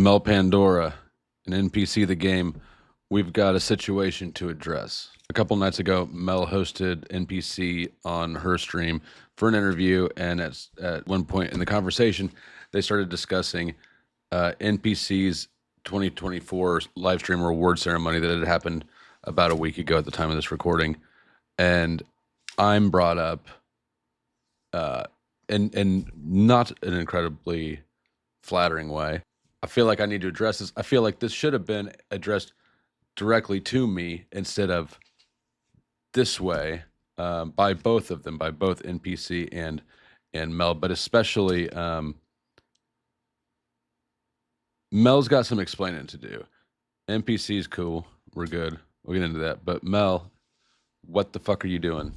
Mel Pandora, an NPC of the game, we've got a situation to address. A couple nights ago, Mel hosted NPC on her stream for an interview, and at one point in the conversation, they started discussing NPC's 2024 live stream reward ceremony that had happened about a week ago at the time of this recording, and I'm brought up, and not an incredibly flattering way. I feel like I need to address this. I feel like this should have been addressed directly to me instead of this way, by both of them, by both NPC and Mel, but especially Mel's got some explaining to do. NPC's cool. We're good. We'll get into that. But Mel, what the fuck are you doing?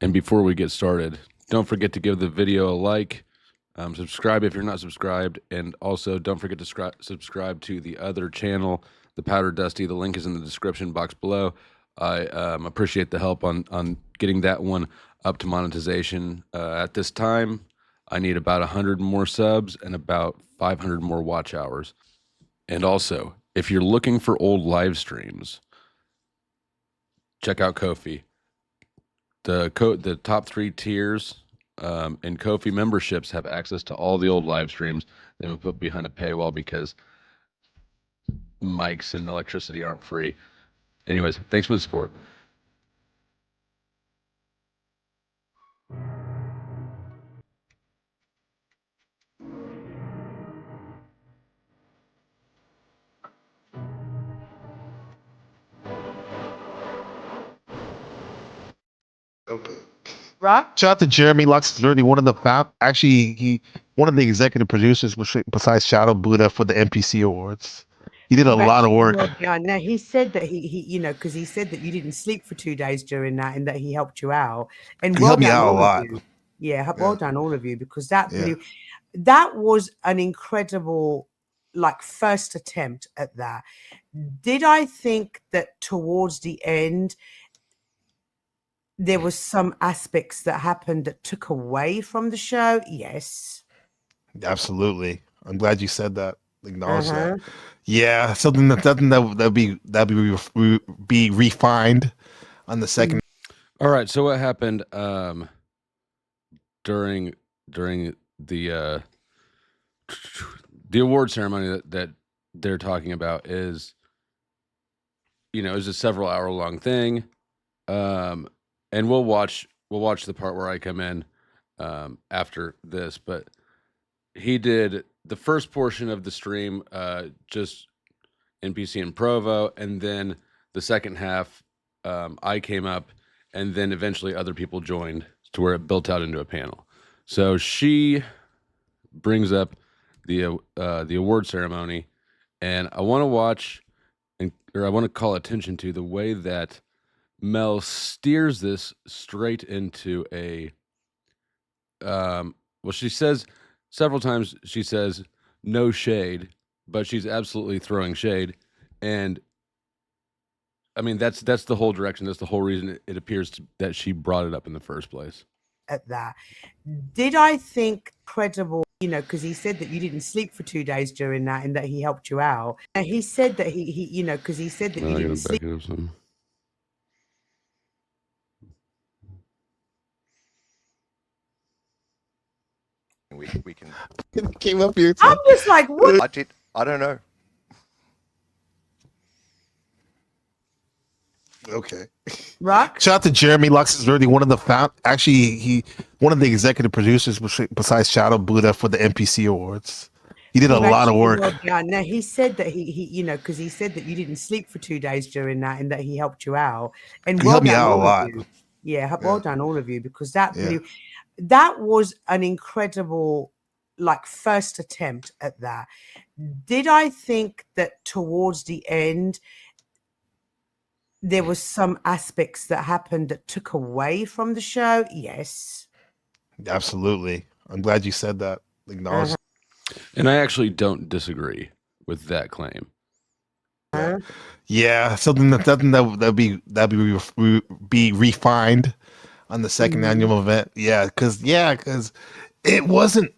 And before we get started, don't forget to give the video a like. Subscribe if you're not subscribed, and also don't forget to subscribe to the other channel, the Powder Dusty. The link is in the description box below. I appreciate the help on getting that one up to monetization. At this time, I need about 100 more subs and about 500 more watch hours. And also, if you're looking for old live streams, check out Ko-fi. The top 3 tiers and Ko-fi memberships have access to all the old live streams. They were put behind a paywall because mics and electricity aren't free. Anyways, thanks for the support. Rock? Shout out to Jeremy Lux, literally one of the one of the executive producers, besides Shadow Buddha, for the NPC Awards. He did a lot of work. Yeah, no, he said that he because he said that you didn't sleep for 2 days during that, and that he helped you out. And He well helped me done, out a all of lot. you. Yeah, well done, all of you, because that Yeah. that was an incredible, like, first attempt at that. Did I think that towards the end there was some aspects that happened that took away from the show? Yes. Absolutely. I'm glad you said that. Acknowledge that. Yeah, something that'd be refined on the second. All right. So what happened during the award ceremony that they're talking about is, you know, is a several hour long thing. And we'll watch the part where I come in after this, but he did the first portion of the stream, just NPC and Provo, and then the second half, I came up, and then eventually other people joined to where it built out into a panel. So she brings up the award ceremony, and I want to watch, or I want to call attention to the way that Mel steers this straight into a, well, she says several times, she says no shade, but she's absolutely throwing shade. And I mean, that's the whole direction. That's the whole reason it appears that she brought it up in the first place. At that, did I think credible, you know, because he said that you didn't sleep for 2 days during that, and that he helped you out. And he said that he you know, because he said that you didn't sleep. We can. Came up here. I'm just like, what? I don't know. Okay. Rock? Shout out to Jeremy Lux, literally one of the one of the executive producers, besides Shadow Buddha, for the NPC Awards. He did a lot of work. Yeah, no, he said that he you know, because he said that you didn't sleep for 2 days during that, and that he helped you out. And He well helped me done, out a all of lot. you. Yeah, well done, all of you, because that Yeah. that was an incredible, like, first attempt at that. Did I think that towards the end there was some aspects that happened that took away from the show? Yes. Absolutely. I'm glad you said that. Acknowledge. And I actually don't disagree with that claim. Yeah, something that'd be refined on the second annual event. Yeah, because it wasn't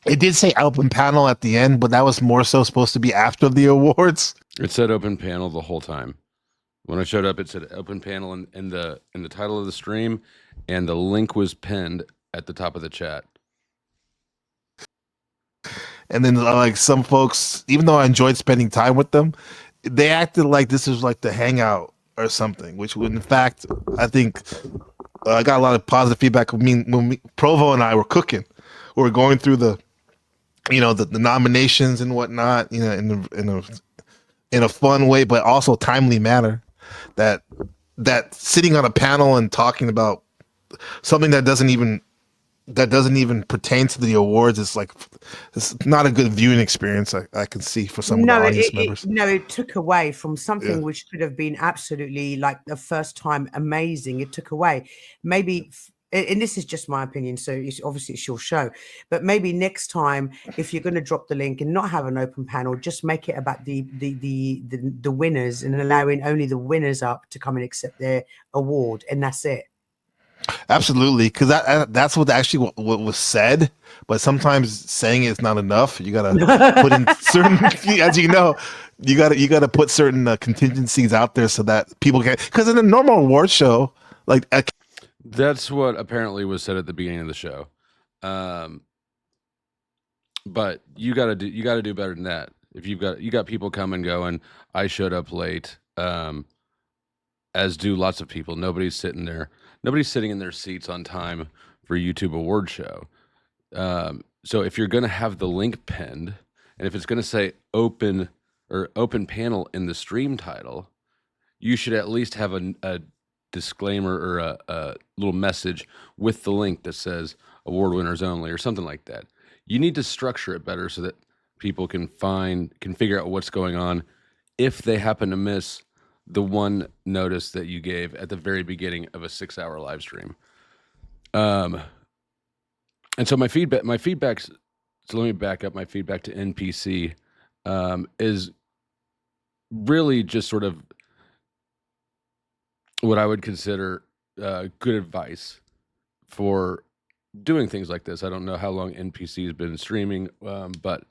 It did say open panel at the end, but that was more so supposed to be after the awards. It said open panel the whole time. When I showed up, it said open panel in the title of the stream, and the link was pinned at the top of the chat. And then like some folks, even though I enjoyed spending time with them, they acted like this was like the hangout or something, which in fact, I think I got a lot of positive feedback when Provo and I were cooking. We were going through the nominations and whatnot, in a fun way, but also timely manner. That sitting on a panel and talking about something that doesn't even pertain to the awards is like, it's not a good viewing experience. I can see for some of the audience members. It took away from something which could have been absolutely like the first time amazing. It took away maybe. And this is just my opinion, so it's your show. But maybe next time, if you're going to drop the link and not have an open panel, just make it about the winners and allowing only the winners up to come and accept their award, and that's it. Absolutely, because that's what was said. But sometimes saying it's not enough. You gotta put in certain, as you know, you gotta put certain contingencies out there so that people can. Because in a normal award show, like. That's what apparently was said at the beginning of the show, but you got to do better than that. If you got people come and go, and I showed up late, as do lots of people. Nobody's sitting in their seats on time for YouTube award show. So if you're going to have the link pinned, and if it's going to say open panel in the stream title, you should at least have a disclaimer or a little message with the link that says award winners only or something like that. You need to structure it better so that people can figure out what's going on if they happen to miss the one notice that you gave at the very beginning of a 6-hour live stream. And so my feedback, so let me back up. My feedback to NPC is really just sort of what I would consider good advice for doing things like this. I don't know how long NPC has been streaming, but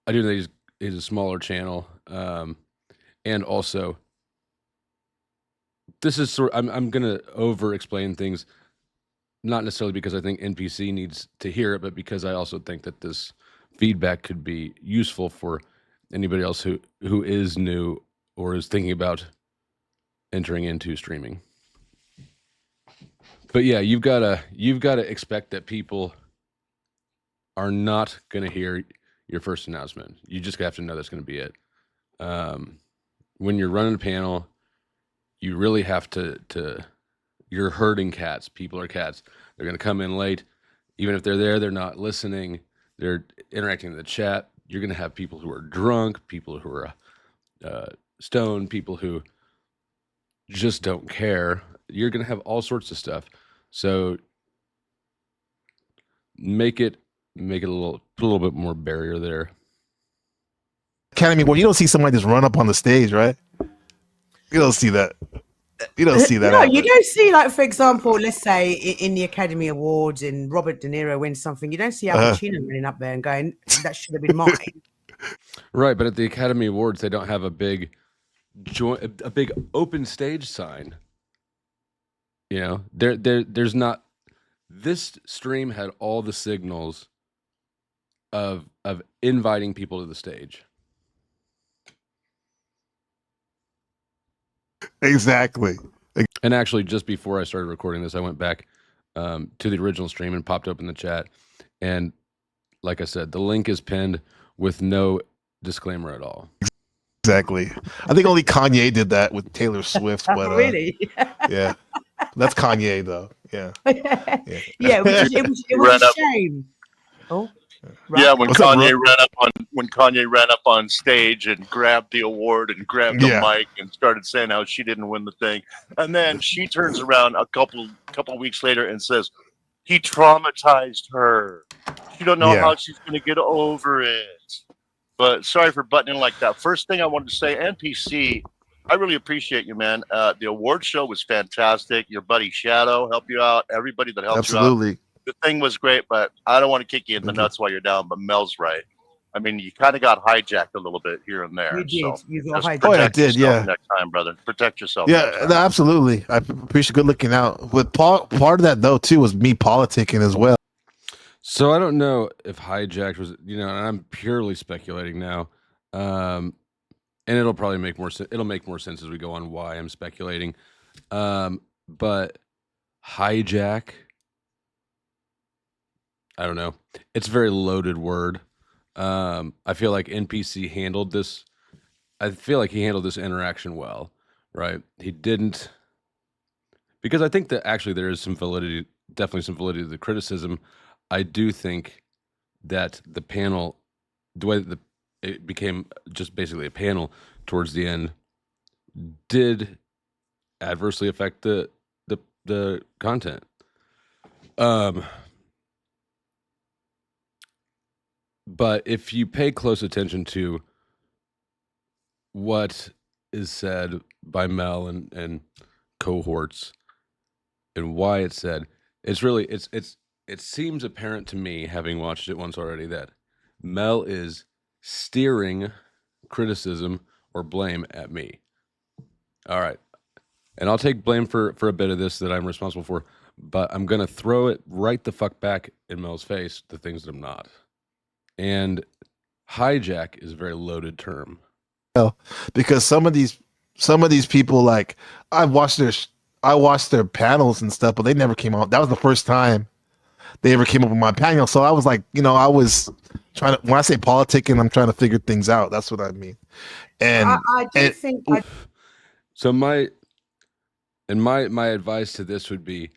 I do know he's a smaller channel, and also this is I'm gonna over explain things, not necessarily because I think NPC needs to hear it, but because I also think that this feedback could be useful for anybody else who is new or is thinking about entering into streaming. But yeah, you've got to expect that people are not going to hear your first announcement. You just have to know that's going to be it. When you're running a panel, you really have to you're herding cats. People are cats. They're going to come in late. Even if they're there, they're not listening. They're interacting in the chat. You're going to have people who are drunk, people who are stoned, people who just don't care. You're going to have all sorts of stuff. So make it put a little bit more barrier there. Academy, well, you don't see somebody just run up on the stage, right? You don't see that. You don't see that. No, you don't see, like, for example, let's say in the Academy Awards and Robert De Niro wins something, you don't see Al Pacino running up there and going, that should have been mine. Right, but at the Academy Awards, they don't have a big open stage sign. You know, there's not. This stream had all the signals of inviting people to the stage. Exactly. And actually, just before I started recording this, I went back to the original stream and popped open the chat. And like I said, the link is pinned with no disclaimer at all. Exactly. I think only Kanye did that with Taylor Swift. But really? Yeah. That's Kanye, though. Yeah. Yeah, it was a shame. Oh. Right. Yeah, when Kanye ran up on stage and grabbed the award and grabbed the mic and started saying how she didn't win the thing, and then she turns around a couple weeks later and says he traumatized her. She don't know how she's going to get over it. But sorry for butting in like that. First thing I wanted to say, NPC, I really appreciate you, man. The award show was fantastic. Your buddy Shadow helped you out. Everybody that helped you out. the thing was great, but I don't want to kick you in the nuts while you're down. But Mel's right. I mean, you kind of got hijacked a little bit here and there. You did. So You got just hijacked. Oh, I protect did, yourself yeah. next time, brother. Protect yourself. next Yeah, time. no, absolutely. I appreciate good looking out. But part of that though too was me politicking as well. So I don't know if hijacked was, and I'm purely speculating now. And it'll probably make more sense. It'll make more sense as we go on why I'm speculating. But hijack, I don't know. It's a very loaded word. I feel like NPC handled this. I feel like he handled this interaction well, right? He didn't, because I think that actually there is some validity, definitely some validity to the criticism. I do think that the panel, the way that it became just basically a panel towards the end, did adversely affect the content. But if you pay close attention to what is said by Mel and cohorts and why it's said, it's really it seems apparent to me, having watched it once already, that Mel is steering criticism or blame at me. All right. And I'll take blame for a bit of this that I'm responsible for, but I'm going to throw it right the fuck back in Mel's face, the things that I'm not. And hijack is a very loaded term. Because some of these people, like I watched their panels and stuff, but they never came out. That was the first time they ever came up with my panel. So I was like, I was trying to, when I say politicking, I'm trying to figure things out. That's what I mean. And I do think. So my advice to this would be,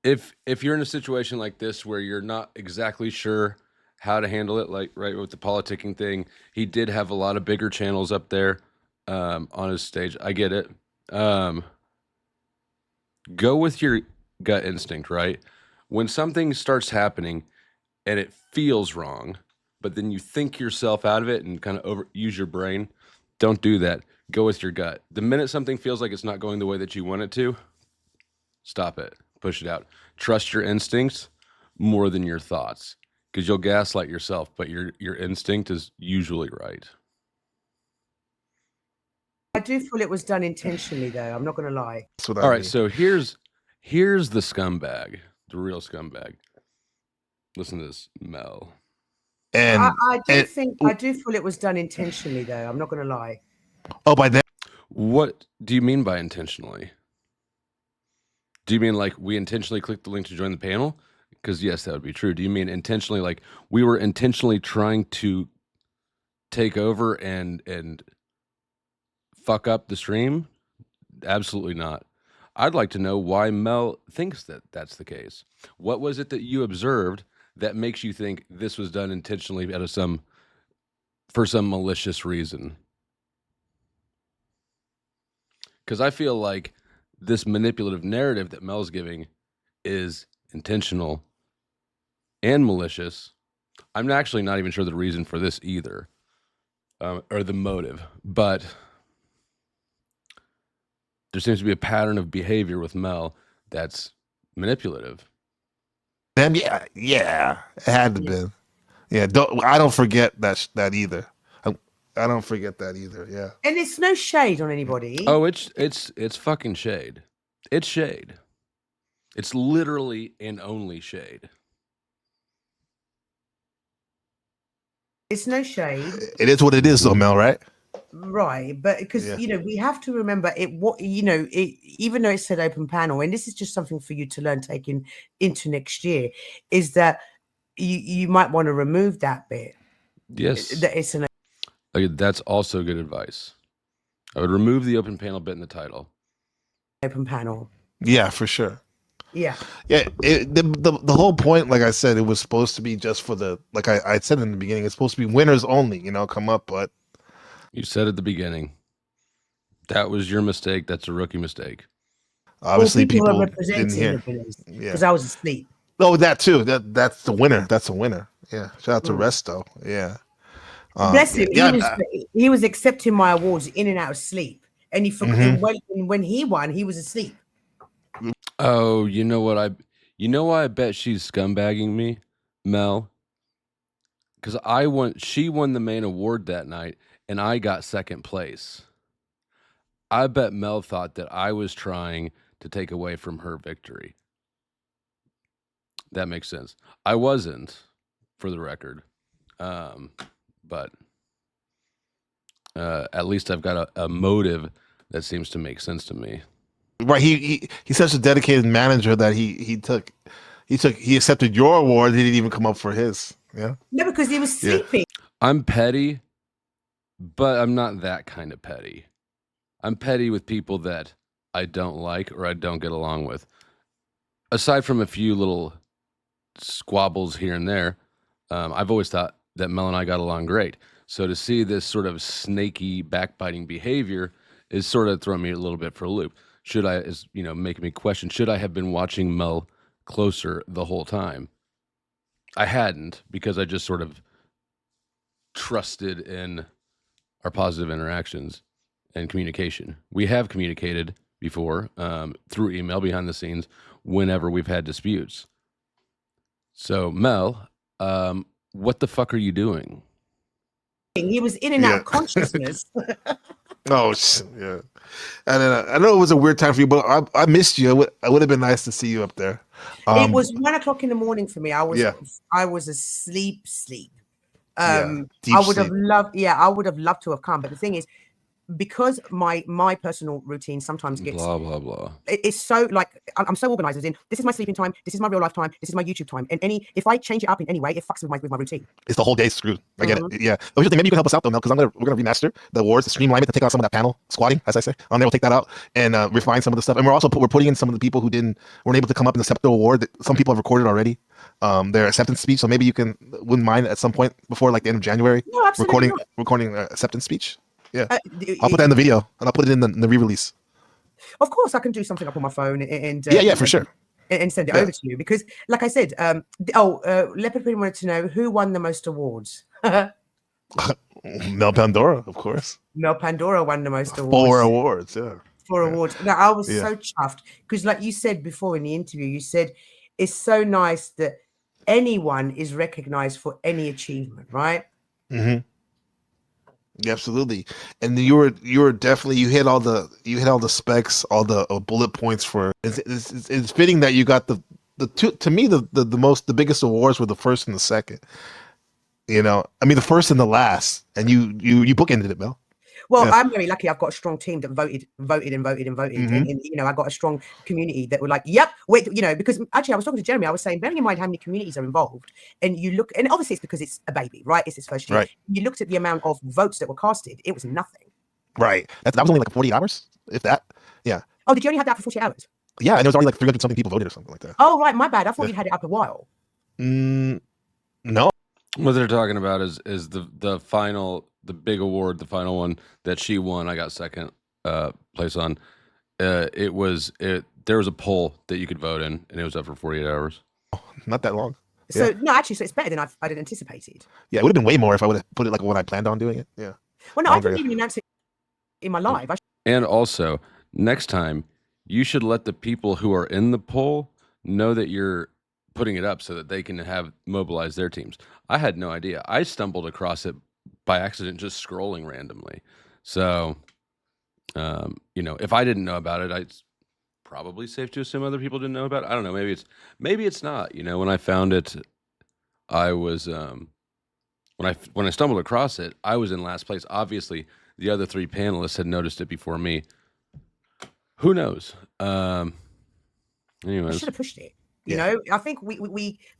if you're in a situation like this where you're not exactly sure how to handle it, like right with the politicking thing, he did have a lot of bigger channels up there on his stage. I get it. Go with your gut instinct, right? When something starts happening and it feels wrong, but then you think yourself out of it and kind of use your brain, don't do that. Go with your gut. The minute something feels like it's not going the way that you want it to, stop it. Push it out. Trust your instincts more than your thoughts, because you'll gaslight yourself, but your instinct is usually right. I do feel it was done intentionally, though. I'm not going to lie. that's what I All mean. right, so here's the scumbag, the real scumbag. Listen to this, Mel. And I do feel it was done intentionally, though. I'm not going to lie. oh, by then, What do you mean by intentionally? Do you mean like we intentionally clicked the link to join the panel? Because yes, that would be true. Do you mean intentionally, like we were intentionally trying to take over and fuck up the stream? Absolutely not. I'd like to know why Mel thinks that that's the case. What was it that you observed that makes you think this was done intentionally for some malicious reason? Because I feel like this manipulative narrative that Mel's giving is intentional and malicious. I'm actually not even sure the reason for this either, or the motive, but there seems to be a pattern of behavior with Mel that's manipulative. then yeah, it had to be. Yeah, I don't forget that either. I don't forget that either. Yeah. And it's no shade on anybody. Oh, it's fucking shade. It's shade. It's literally and only shade. It's no shade. It is what it is, though, Mel. Right? Right, but because we have to remember even though it said open panel, and this is just something for you to learn taking into next year, is that you might want to remove that bit. Yes, That it's an that's also good advice. I would remove the open panel bit in the title. open panel. Yeah, for sure. Yeah. The whole point, like I said, it was supposed to be just for the, like I said in the beginning, it's supposed to be winners only. Come up, but You said at the beginning, that was your mistake. That's a rookie mistake. obviously people people are didn't representing hear. the winners Yeah. because I was asleep. Oh, that too. That's the winner. That's a winner. Yeah. Shout out to Resto. Yeah. Bless him. Yeah. He was accepting my awards in and out of sleep, and he forgot. Mhm. And when he won, he was asleep. Oh, you know what? You know why I bet she's scumbagging me, Mel? Because she won the main award that night, and I got second place. I bet Mel thought that I was trying to take away from her victory. That makes sense. I wasn't, for the record. But at least I've got a motive that seems to make sense to me. Right. He's such a dedicated manager that he accepted your award. He didn't even come up for his. Yeah. No, because he was Yeah. sleeping. I'm petty, but I'm not that kind of petty. I'm petty with people that I don't like or I don't get along with. Aside from a few little squabbles here and there, I've always thought that Mel and I got along great. So to see this sort of snaky, backbiting behavior is sort of throwing me a little bit for a loop. Making me question, should I have been watching Mel closer the whole time? I hadn't, because I just sort of trusted in our positive interactions and communication. We have communicated before through email behind the scenes whenever we've had disputes. So, Mel, what the fuck are you doing? He was in and out of consciousness. Oh, yeah. And then, I know it was a weird time for you, but I missed you. I would have been nice to see you up there. It was 1 o'clock in the morning for me. I was asleep. I would have loved. Yeah, I would have loved to have come. But the thing is, because my personal routine sometimes gets blah blah blah. It's so like I'm so organized. As in, this is my sleeping time. This is my real life time. This is my YouTube time. And if I change it up in any way, it fucks with my routine. It's the whole day screwed. I get it. Yeah. Maybe you can help us out though, Mel, because we're gonna remaster the awards, the streamline it to take out some of that panel squatting, as I say. On there, we'll take that out and refine some of the stuff. And we're putting in some of the people who weren't able to come up and accept the award. Some people have recorded already their acceptance speech. So maybe you wouldn't mind at some point before like the end of January recording acceptance speech. Yeah, I'll put that in the video and I'll put it in the re-release. Of course, I can do something up on my phone and for sure, and send it over to you because, like I said, Leopard wanted to know who won the most awards. Mel Pandora, of course. Mel Pandora won the most awards. 4 awards, yeah. 4 awards. Now I was so chuffed because, like you said before in the interview, you said it's so nice that anyone is recognized for any achievement, right? Mm-hmm. Absolutely, and you were definitely you hit all the specs, all the bullet points for. It's fitting that you got the two. To me, the biggest awards were the first and the second. You know, I mean the first and the last, and you bookended it, Mel. Well, I'm very lucky. I've got a strong team that voted. Mm-hmm. And I got a strong community that were like, yep, wait, because actually I was talking to Jeremy, I was saying, bearing in mind how many communities are involved, and you look, and obviously it's because it's a baby, right? It's his first year. Right. You looked at the amount of votes that were casted, it was nothing. Right. That was only like 40 hours, if that. Yeah. Oh, did you only have that for 40 hours? Yeah, and there was already like 300 something people voted or something like that. Oh, right, my bad. I thought you had it up a while. No. What they're talking about is the final, the big award, the final one that she won. I got second place on. There was a poll that you could vote in, and it was up for 48 hours. Oh, not that long. So no, actually, so it's better than I'd anticipated. Yeah, it would have been way more if I would have put it like when I planned on doing it. Yeah. Well, no, I didn't even announce it in my live. And also, next time you should let the people who are in the poll know that you're putting it up so that they can mobilize their teams. I had no idea. I stumbled across it by accident, just scrolling randomly. So, if I didn't know about it, it's probably safe to assume other people didn't know about it. I don't know. Maybe it's not. When I found it, I was when I stumbled across it, I was in last place. Obviously, the other 3 panelists had noticed it before me. Who knows? Anyways, I should have pushed it. I think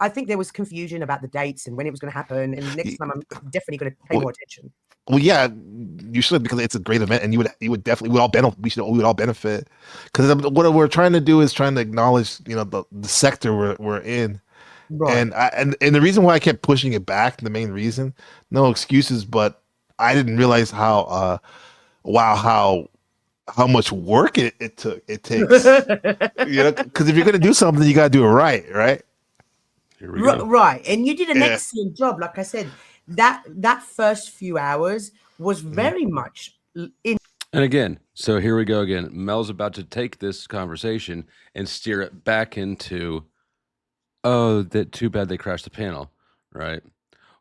I think there was confusion about the dates and when it was going to happen. And next time, I'm definitely going to pay more attention. Well, yeah, you should, because it's a great event, and we would all benefit. Because what we're trying to do is trying to acknowledge, the sector we're in, right. And the reason why I kept pushing it back, the main reason, no excuses, but I didn't realize how much work it takes. Because if you're gonna do something, you gotta do it right. Here we go. Right, and you did an excellent job. Like I said, that first few hours was very much in. And again, so here we go again. Mel's about to take this conversation and steer it back into, oh, that too bad they crashed the panel, right?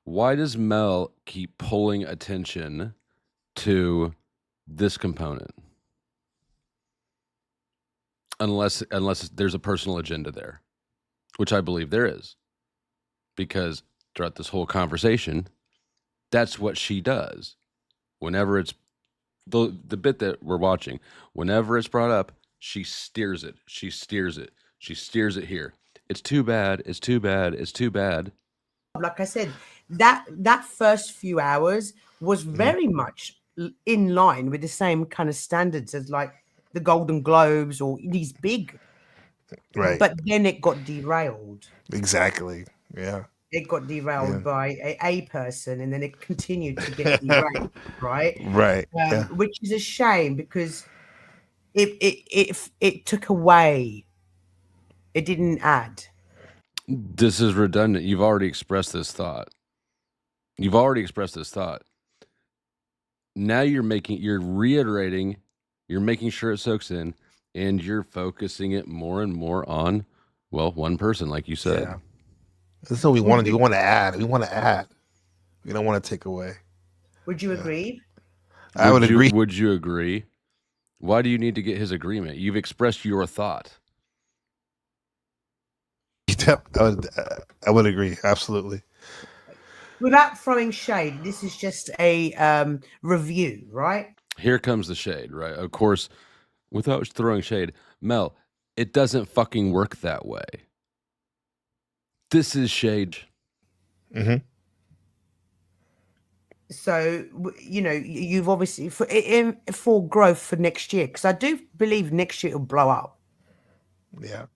Why does Mel keep pulling attention to this component? Unless there's a personal agenda there, which I believe there is. Because throughout this whole conversation, that's what she does. Whenever it's the bit that we're watching, whenever it's brought up, she steers it. She steers it. She steers it here. It's too bad. It's too bad. It's too bad. Like I said, that first few hours was very much in line with the same kind of standards as like the Golden Globes or these big. Right. But then it got derailed. Exactly. Yeah. It got derailed by a person, and then it continued to get derailed, right? Right. Which is a shame because it took away. It didn't add. This is redundant. You've already expressed this thought. Now you're reiterating, you're making sure it soaks in, and you're focusing it more and more on, well, one person, like you said. Yeah. That's what we want to do. We want to add. We want to add. We don't want to take away. Would you agree? I would agree. Would you agree? Why do you need to get his agreement? You've expressed your thought. I would agree. Absolutely. Without throwing shade, this is just a review, right? Here comes the shade, right? Of course, without throwing shade, Mel, it doesn't fucking work that way. This is shade. Mm-hmm. So, you've obviously for growth for next year, because I do believe next year it'll blow up. Yeah.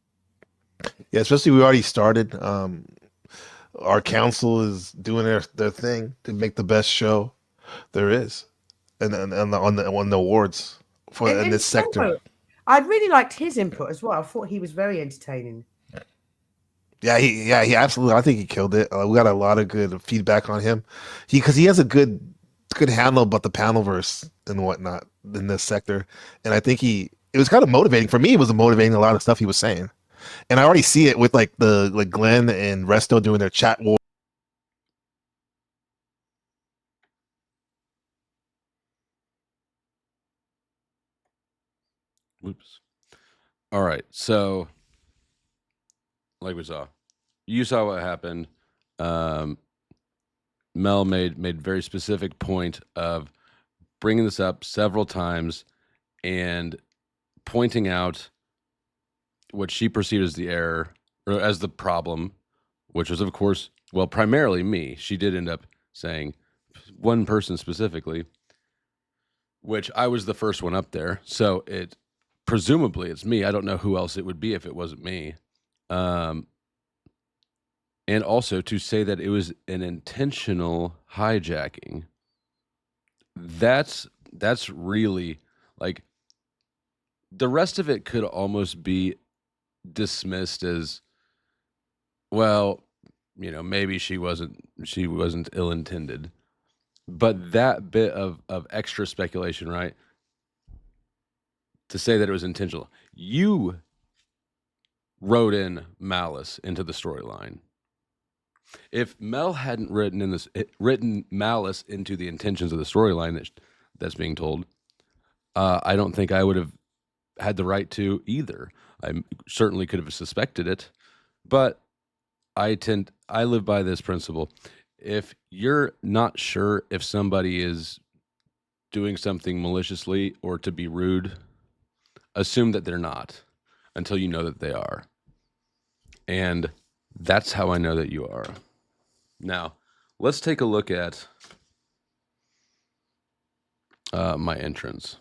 Yeah, especially we already started. Our council is doing their thing to make the best show there is, and on the awards in this sector. I really liked his input as well. I thought he was very entertaining. Yeah, he absolutely. I think he killed it. We got a lot of good feedback on him. Because he has a good handle about the panelverse and whatnot in this sector, and I think it was kind of motivating for me. It was motivating a lot of stuff he was saying, and I already see it with like Glenn and Resto doing their chat war. Oops. All right, so like you saw what happened. Mel made very specific point of bringing this up several times and pointing out what she perceived as the error or as the problem, which was, of course, well, primarily me. She did end up saying one person specifically, which I was the first one up there. So presumably it's me. I don't know who else it would be if it wasn't me. And also to say that it was an intentional hijacking. That's really like the rest of it could almost be dismissed as, well, maybe she wasn't ill-intended. But that bit of extra speculation, right? To say that it was intentional. You wrote in malice into the storyline. If Mel hadn't written malice into the intentions of the storyline that's being told, I don't think I would have had the right to either. I certainly could have suspected it, but I live by this principle. If you're not sure if somebody is doing something maliciously or to be rude, assume that they're not until you know that they are. And that's how I know that you are. Now, let's take a look at my entrance.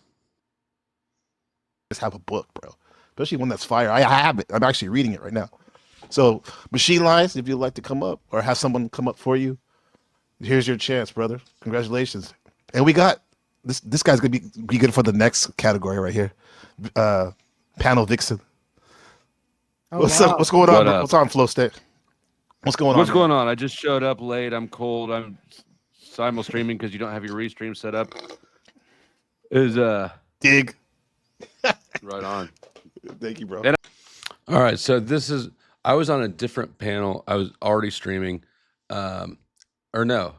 Just have a book, bro. Especially one that's fire. I have it. I'm actually reading it right now. So, Machine Lines, if you'd like to come up or have someone come up for you, here's your chance, brother. Congratulations. And we got this guy's gonna be good for the next category right here. Panel Vixen. Oh, What's wow. up? What's going on? What's on, Flow State? What's going on? What's going on? I just showed up late. I'm cold. I'm simul streaming because you don't have your restream set up. Dig. Right on. Thank you, bro. And all right, so I was on a different panel. I was already streaming, or no,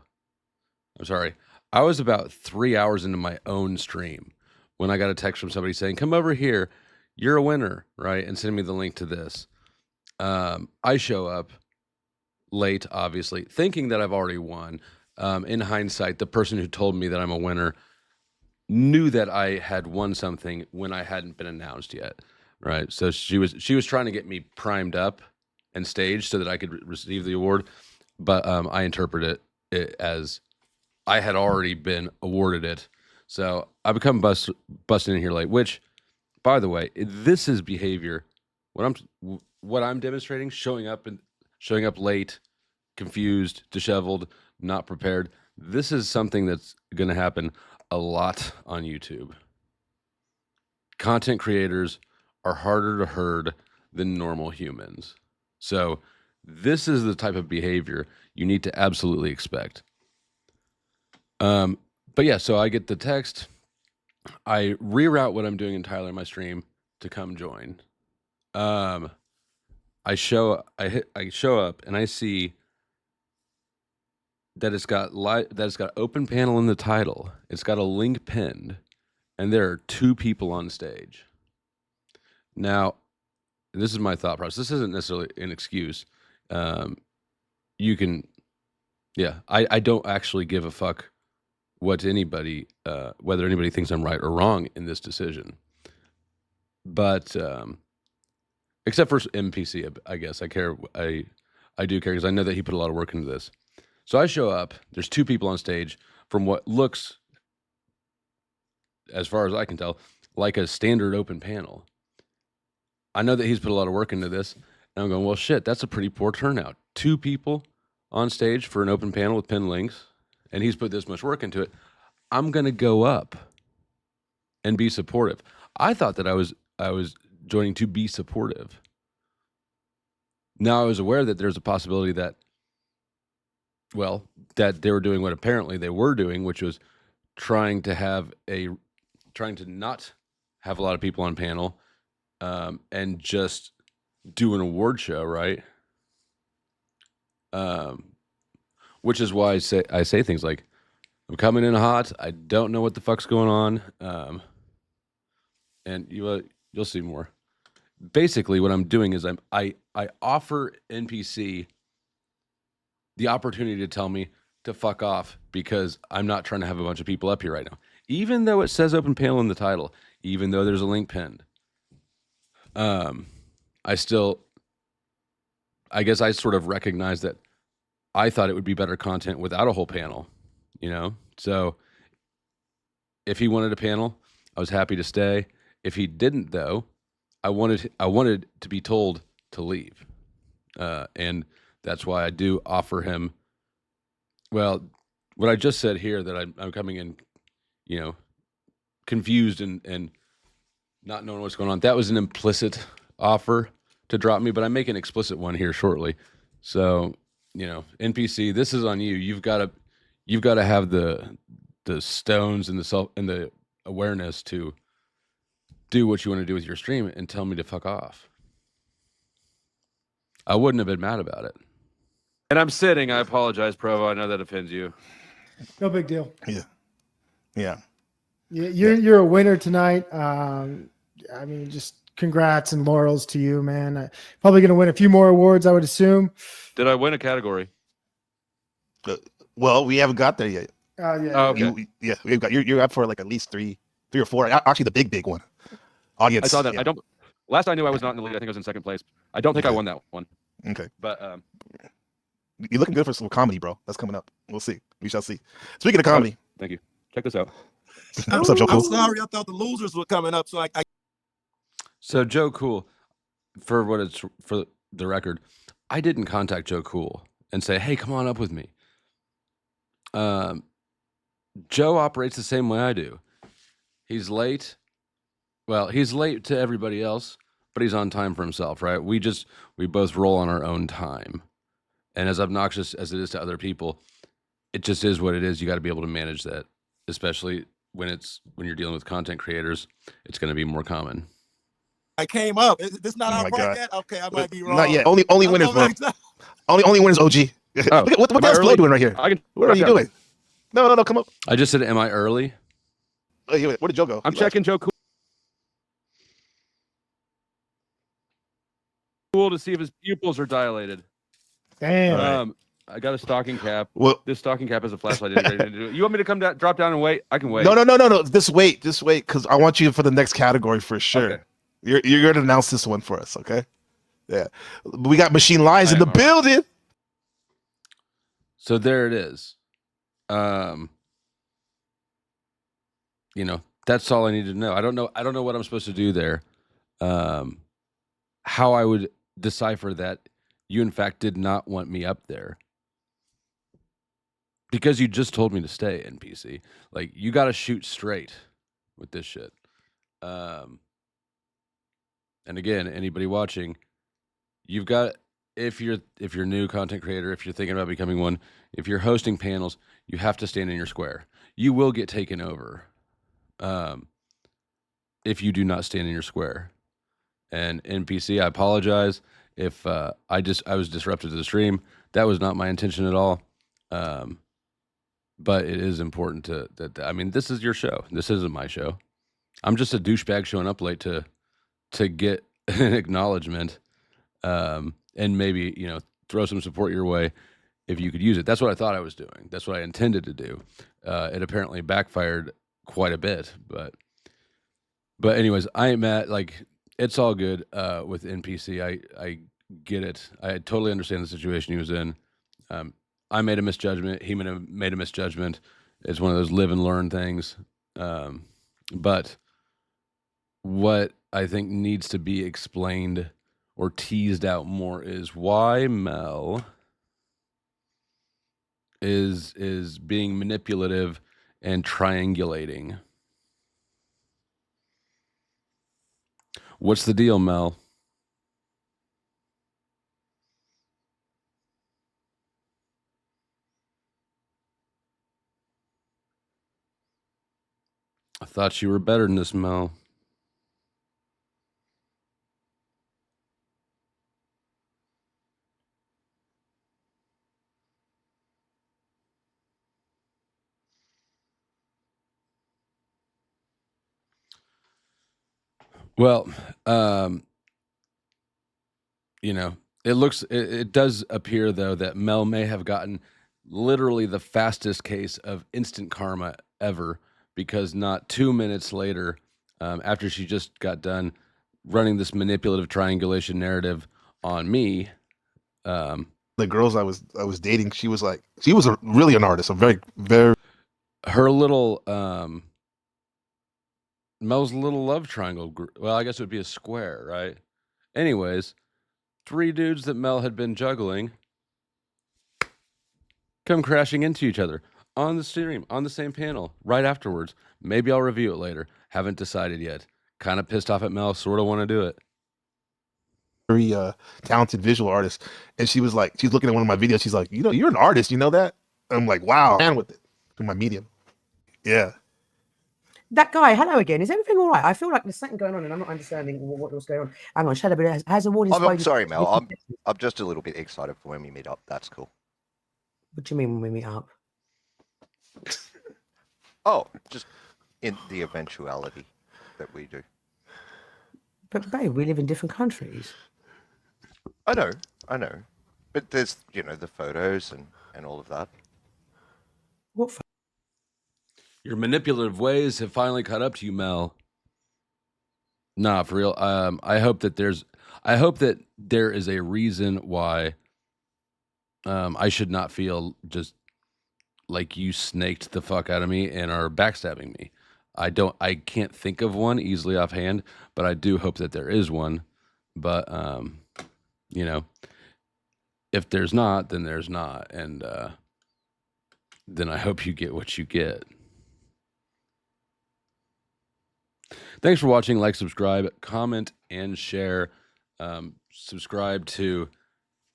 I'm sorry. I was about 3 hours into my own stream when I got a text from somebody saying, "Come over here, you're a winner," right, and send me the link to this. I show up late, obviously, thinking that I've already won. In hindsight, the person who told me that I'm a winner knew that I had won something when I hadn't been announced yet, right? So she was trying to get me primed up and staged so that I could receive the award, but I interpret it as I had already been awarded it. So I become busting in here late, which, by the way, this is behavior. What I'm demonstrating, showing up late, confused, disheveled, not prepared. This is something that's going to happen a lot on YouTube. Content creators are harder to herd than normal humans. So this is the type of behavior you need to absolutely expect. But yeah, so I get the text. I reroute what I'm doing entirely in my stream to come join. I show up and I see that it's got open panel in the title. It's got a link pinned, and there are 2 people on stage. Now, this is my thought process. This isn't necessarily an excuse. You can, yeah. I don't actually give a fuck what anybody, whether anybody thinks I'm right or wrong in this decision. But except for MPC, I guess I care. I do care because I know that he put a lot of work into this. So I show up. There's 2 people on stage from what looks, as far as I can tell, like a standard open panel. I know that he's put a lot of work into this. And I'm going, well, shit, that's a pretty poor turnout. 2 people on stage for an open panel with pinned links, and he's put this much work into it. I'm going to go up and be supportive. I thought that I was joining to be supportive. Now I was aware that there's a possibility that, well, that they were doing what apparently they were doing, which was trying to not have a lot of people on panel, and just do an award show, right? Which is why I say things like, I'm coming in hot. I don't know what the fuck's going on. And you'll see more. Basically, what I'm doing is I offer NPC the opportunity to tell me to fuck off because I'm not trying to have a bunch of people up here right now. Even though it says open panel in the title, even though there's a link pinned, I guess I sort of recognize that I thought it would be better content without a whole panel, you know? So if he wanted a panel, I was happy to stay. If he didn't, though, I wanted to be told to leave. And that's why I do offer him, well, what I just said here, that I'm coming in, you know, confused and not knowing what's going on. That was an implicit offer to drop me, but I make an explicit one here shortly. So, you know, NPC, this is on you. You've got to have the stones and the awareness to do what you want to do with your stream and tell me to fuck off. I wouldn't have been mad about it. And I'm sitting. I apologize, Provo. I know that offends you. No big deal. Yeah. You're a winner tonight. I mean, just congrats and laurels to you, man. Probably going to win a few more awards, I would assume. Did I win a category? Well, we haven't got there yet. Yeah. Oh, okay. We've got you're up for like at least three or four. Actually, the big one. Audience. I saw that. Yeah. I don't. Last I knew, I was not in the lead. I think I was in second place. I don't think I won that one. Okay. But you're looking good for some comedy, bro. That's coming up. We'll see. We shall see. Speaking of comedy, thank you. Check this out. What's up, Joe I'm Cool? sorry, I thought the losers were coming up, so I So Joe Cool, for the record, I didn't contact Joe Cool and say, "Hey, come on up with me." Joe operates the same way I do. He's late. Well, he's late to everybody else, but he's on time for himself, right? We both roll on our own time. And as obnoxious as it is to other people, it just is what it is. You got to be able to manage that, especially when you're dealing with content creators, it's going to be more common. I came up. Is this not Oh our my part God. yet? Okay, I might be wrong. Not yet. Only I'm winners, so bro. excited. Only winners. OG. Oh, Look at what am the I hell's Flo early? doing right here? I can What are you doing? No, come up. I just said, am I early? Oh, wait, where did Joe go? I'm He left. checking Joe Cool to see if his pupils are dilated. Damn. I got a stocking cap. Well, This stocking cap has a flashlight integrated into it. You want me to come down, drop down and wait? I can wait. no. Just wait, because I want you for the next category for sure. Okay. You're gonna announce this one for us, okay? Yeah, we got Machine Lions in the building. So there it is. That's all I need to know. I don't know what I'm supposed to do there. How I would decipher that you in fact did not want me up there. Because you just told me to stay, NPC. Like, you got to shoot straight with this shit. And again, anybody watching, you've got, if you're new content creator, if you're thinking about becoming one, if you're hosting panels, you have to stand in your square. You will get taken over if you do not stand in your square. And NPC, I apologize if I was disrupted to the stream. That was not my intention at all. But it is important this is your show. This isn't my show. I'm just a douchebag showing up late to get an acknowledgement, and maybe, throw some support your way if you could use it. That's what I thought I was doing. That's what I intended to do. It apparently backfired quite a bit, but anyways, I am it's all good with NPC. I get it. I totally understand the situation he was in. I made a misjudgment. He made a misjudgment. It's one of those live and learn things. But what I think needs to be explained or teased out more is why Mel is being manipulative and triangulating. What's the deal, Mel? I thought you were better than this, Mel. Well, it does appear though that Mel may have gotten literally the fastest case of instant karma ever, because not 2 minutes later, after she just got done running this manipulative triangulation narrative on me, the girls I was dating, she was really an artist, a very, very. Her little Mel's little love triangle. Well, I guess it would be a square, right? Anyways, 3 dudes that Mel had been juggling come crashing into each other on the stream, on the same panel, right afterwards. Maybe I'll review it later. Haven't decided yet. Kind of pissed off at Mel. Sort of want to do it. Very talented visual artist, and she's looking at one of my videos. She's like, you're an artist, you know that? I'm like, wow, and with it through my medium. Yeah. That guy, hello again. Is everything all right? I feel like there's something going on and I'm not understanding what was going on. Hang on, shut up. Has awarded. I'm sorry, Mel. I'm just a little bit excited for when we meet up. That's cool. What do you mean when we meet up? Oh, just in the eventuality that we do. But babe, we live in different countries. I know. But there's, the photos and all of that. What? Your manipulative ways have finally caught up to you, Mel. Nah, for real. I hope that there is a reason why I should not feel just like you snaked the fuck out of me and are backstabbing me. I can't think of one easily offhand, but I do hope that there is one. But if there's not, then there's not, and then I hope you get what you get. Thanks for watching. Like, subscribe, comment, and share. Subscribe to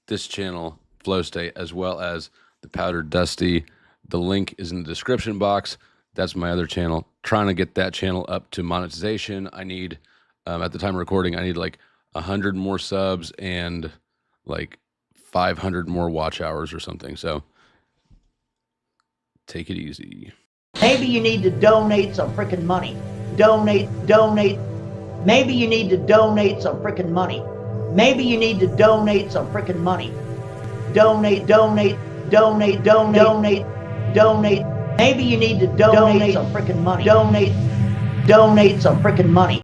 this channel, Flow State, as well as the Powdered Dusty. The link is in the description box. That's my other channel. Trying to get that channel up to monetization. I need, at the time of recording, I need like 100 more subs and like 500 more watch hours or something. So take it easy. Maybe you need to donate some freaking money. Donate. Maybe you need to donate some freaking money. Maybe you need to donate some freaking money. Donate. Maybe you need to donate some freaking money. Donate some freaking money.